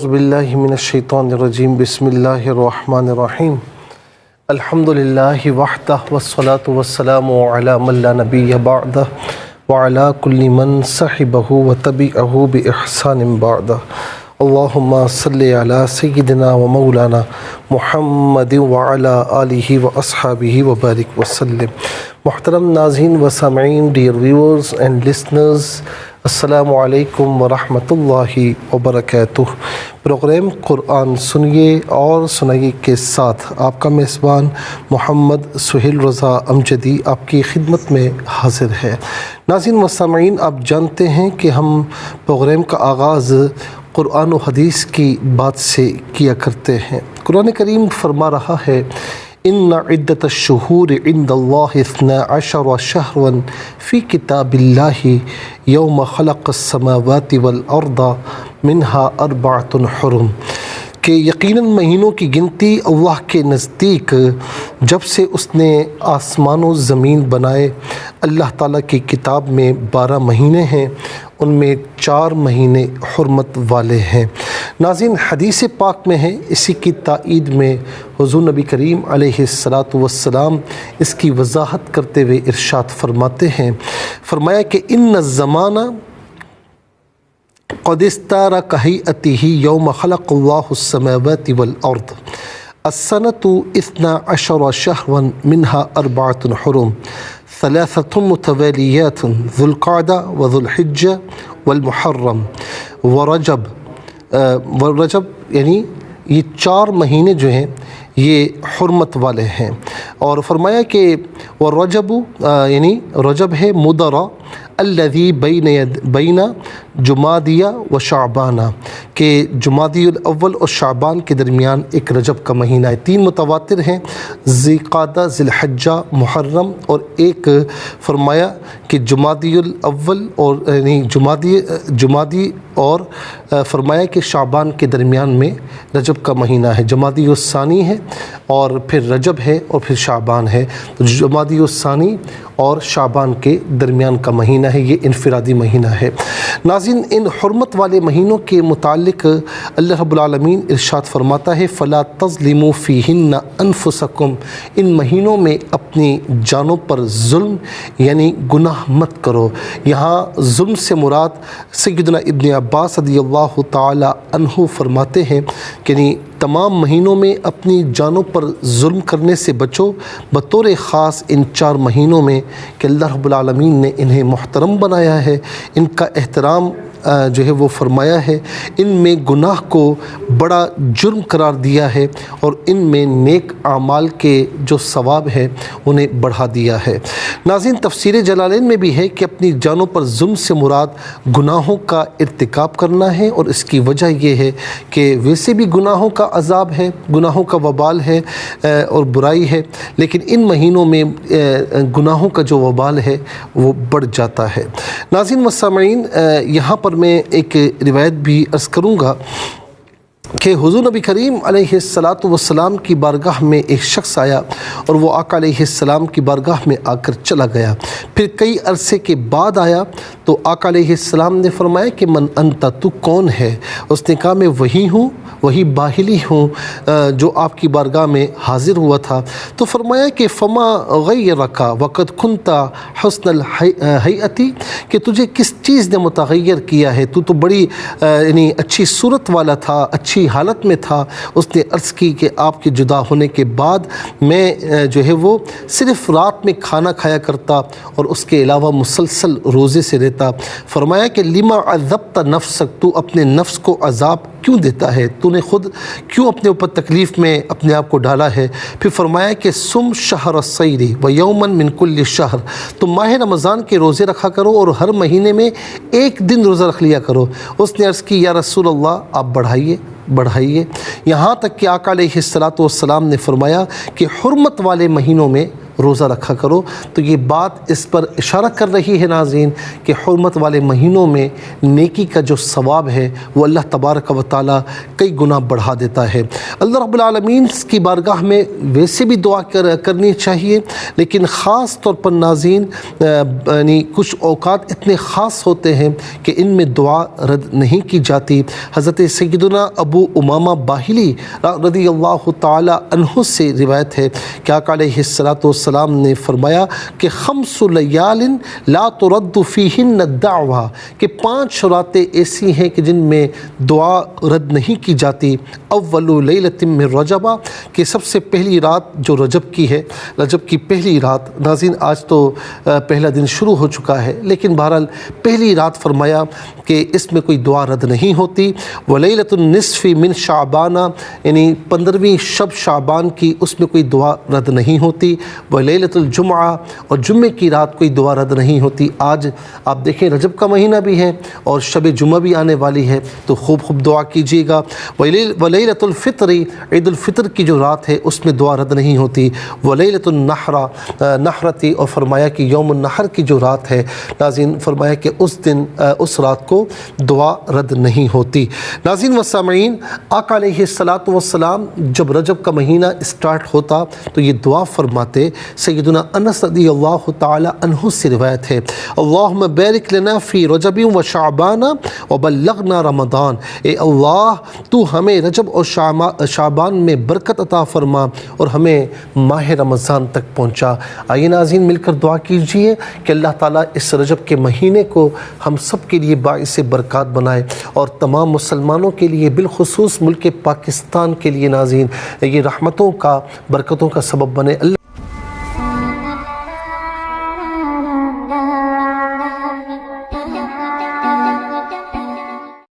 اعوذ باللہ من الشیطان الرجیم بسم اللہ الرحمن الرحیم الحمدللہ وحدہ والصلاة والسلام علی من لا نبی بعدہ وعلی کل من صحبہ وتبعہ بإحسان بعدہ اللہم صلی علی سیدنا و مولانا محمد وعلی آلہ و اصحابہ وبارک وسلم۔ محترم ناظرین و سامعین، ڈیئر ویورز اینڈ لسنرز، السلام علیکم ورحمۃ اللہ وبرکاتہ۔ پروگرام قرآن سنیے اور سنائیے کے ساتھ آپ کا میزبان محمد سہیل رضا امجدی آپ کی خدمت میں حاضر ہے۔ ناظرین و سامعین، آپ جانتے ہیں کہ ہم پروگرام کا آغاز قرآن و حدیث کی بات سے کیا کرتے ہیں۔ قرآن کریم فرما رہا ہے ان عدت الشہور عند اللہ 12 شہرا فی کتاب اللہ یوم خلق السماوات والارض منها 4 حرم، کہ یقیناً مہینوں کی گنتی اللہ کے نزدیک جب سے اس نے آسمان و زمین بنائے، اللہ تعالیٰ کی کتاب میں 12 مہینے ہیں، ان میں 4 مہینے حرمت والے ہیں۔ ناظرین، حدیث پاک میں ہے، اسی کی تائید میں حضور نبی کریم علیہ السلام اس کی وضاحت کرتے ہوئے ارشاد فرماتے ہیں، فرمایا کہ ان الزمانہ قد استار کہیئتہ یوم خلق اللہ السماوات والارض السنۃ 12 شہرا منها 4 حرم 3 متوالیات ذو القعدہ وذو الحجہ والمحرم ورجب، یعنی یہ 4 مہینے جو ہیں یہ حرمت والے ہیں۔ اور فرمایا کہ والرجب، یعنی رجب ہے مدرہ الذی بین جمادیہ و شعبانہ، کہ جمادی الاول اور شعبان کے درمیان ایک رجب کا مہینہ ہے۔ 3 متواتر ہیں، ذی قعدہ، ذی الحجہ، محرم، اور ایک فرمایا کہ جمادی الاول اور یعنی جمادی اور فرمایا کہ شعبان کے درمیان میں رجب کا مہینہ ہے۔ جمادی الثانی ہے اور پھر رجب ہے اور پھر شعبان ہے، تو جمادی الثانی اور شعبان کے درمیان کا مہینہ ہے، یہ انفرادی مہینہ ہے۔ ناظرین، ان حرمت والے مہینوں کے متعلق اللہ رب العالمین ارشاد فرماتا ہے فَلَا تَظْلِمُوا فِيهِنَّ أَنفُسَكُمْ، ان مہینوں میں اپنی جانوں پر ظلم یعنی گناہ مت کرو۔ یہاں ظلم سے مراد سیدنا ابن عباس رضی اللہ تعالی عنہ فرماتے ہیں کہ تمام مہینوں میں اپنی جانوں پر ظلم کرنے سے بچو، بطور خاص ان 4 مہینوں میں کہ اللہ رب العالمین نے انہیں محترم بنایا ہے، ان کا احترام جو ہے وہ فرمایا ہے، ان میں گناہ کو بڑا جرم قرار دیا ہے اور ان میں نیک اعمال کے جو ثواب ہے انہیں بڑھا دیا ہے۔ ناظرین، تفسیر جلالین میں بھی ہے کہ اپنی جانوں پر ظلم سے مراد گناہوں کا ارتکاب کرنا ہے، اور اس کی وجہ یہ ہے کہ ویسے بھی گناہوں کا عذاب ہے، گناہوں کا وبال ہے اور برائی ہے، لیکن ان مہینوں میں گناہوں کا جو وبال ہے وہ بڑھ جاتا ہے۔ ناظرین و سامعین، یہاں پر میں ایک روایت بھی عرض کروں گا کہ حضور نبی کریم علیہ السلام کی بارگاہ میں ایک شخص آیا اور وہ آقا علیہ السلام کی بارگاہ میں آ کر چلا گیا، پھر کئی عرصے کے بعد آیا تو آقا علیہ السلام نے فرمایا کہ من انت، تو کون ہے؟ اس نے کہا میں وہی ہوں، وہی باہلی ہوں جو آپ کی بارگاہ میں حاضر ہوا تھا۔ تو فرمایا کہ فما غیرک وقد کنت حسن الہیئتی، کہ تجھے کس چیز نے متغیر کیا ہے، تو بڑی یعنی اچھی صورت والا تھا، اچھی حالت میں تھا۔ اس نے عرض کی کہ آپ کے جدا ہونے کے بعد میں جو ہے وہ صرف رات میں کھانا کھایا کرتا اور اس کے علاوہ مسلسل روزے سے رہتا۔ فرمایا کہ لما عذبت نفسک، تو اپنے نفس کو عذاب کیوں دیتا ہے، تو نے خود کیوں اپنے اوپر تکلیف میں اپنے آپ کو ڈالا ہے؟ پھر فرمایا کہ سم شہر الصید و یوما من کل شہر، تو ماہ رمضان کے روزے رکھا کرو اور ہر مہینے میں ایک دن روزہ رکھ لیا کرو۔ اس نے عرض کی یا رسول اللہ، آپ بڑھائیے، یہاں تک کہ آقا علیہ السلام نے فرمایا کہ حرمت والے مہینوں میں روزہ رکھا کرو۔ تو یہ بات اس پر اشارہ کر رہی ہے ناظرین کہ حرمت والے مہینوں میں نیکی کا جو ثواب ہے وہ اللہ تبارک و تعالیٰ کئی گنا بڑھا دیتا ہے۔ اللہ رب العالمین کی بارگاہ میں ویسے بھی دعا کرنی چاہیے، لیکن خاص طور پر ناظرین یعنی کچھ اوقات اتنے خاص ہوتے ہیں کہ ان میں دعا رد نہیں کی جاتی۔ حضرت سیدنا ابو امامہ باہلی رضی اللہ تعالی عنہ سے روایت ہے کہ آقا علیہ السلام نے فرمایا کہ 5 لیال لا ترد فیہن الدعوہ، کہ 5 راتیں ایسی ہیں کہ جن میں دعا رد نہیں کی جاتی۔ اول لیلۃ من رجب، کہ سب سے پہلی رات جو رجب کی ہے، رجب کی پہلی رات۔ ناظرین آج تو پہلا دن شروع ہو چکا ہے، لیکن بہرحال پہلی رات فرمایا کہ اس میں کوئی دعا رد نہیں ہوتی۔ ولیلۃ النصف من شعبان، یعنی 15ویں شب شعبان کی، اس میں کوئی دعا رد نہیں ہوتی۔ ولیلۃ الجمعہ، اور جمعے کی رات کوئی دعا رد نہیں ہوتی۔ آج آپ دیکھیں رجب کا مہینہ بھی ہے اور شب جمعہ بھی آنے والی ہے، تو خوب دعا کیجیے گا۔ ولیلۃ الفطر، عید الفطر کی جو رات ہے اس میں دعا رد نہیں ہوتی۔ ولیلۃ النحرۃ، اور فرمایا کہ یوم النحر کی جو رات ہے ناظرین، فرمایا کہ اس دن اس رات کو دعا رد نہیں ہوتی۔ ناظرین و سامعین، آقا علیہ السلام جب رجب کا مہینہ اسٹارٹ ہوتا تو یہ دعا فرماتے۔ سیدنا انس رضی اللہ تعالی عنہ سے روایت ہے، اللہم بارک لنا فی رجب و شعبان وبلغنا رمضان، اے اللہ تو ہمیں رجب اور شعبان میں برکت عطا فرما اور ہمیں ماہ رمضان تک پہنچا۔ آئیے ناظرین مل کر دعا کیجئے کہ اللہ تعالیٰ اس رجب کے مہینے کو ہم سب کے لیے باعث برکات بنائے، اور تمام مسلمانوں کے لیے بالخصوص ملک پاکستان کے لیے ناظرین یہ رحمتوں کا، برکتوں کا سبب بنے۔ اللہ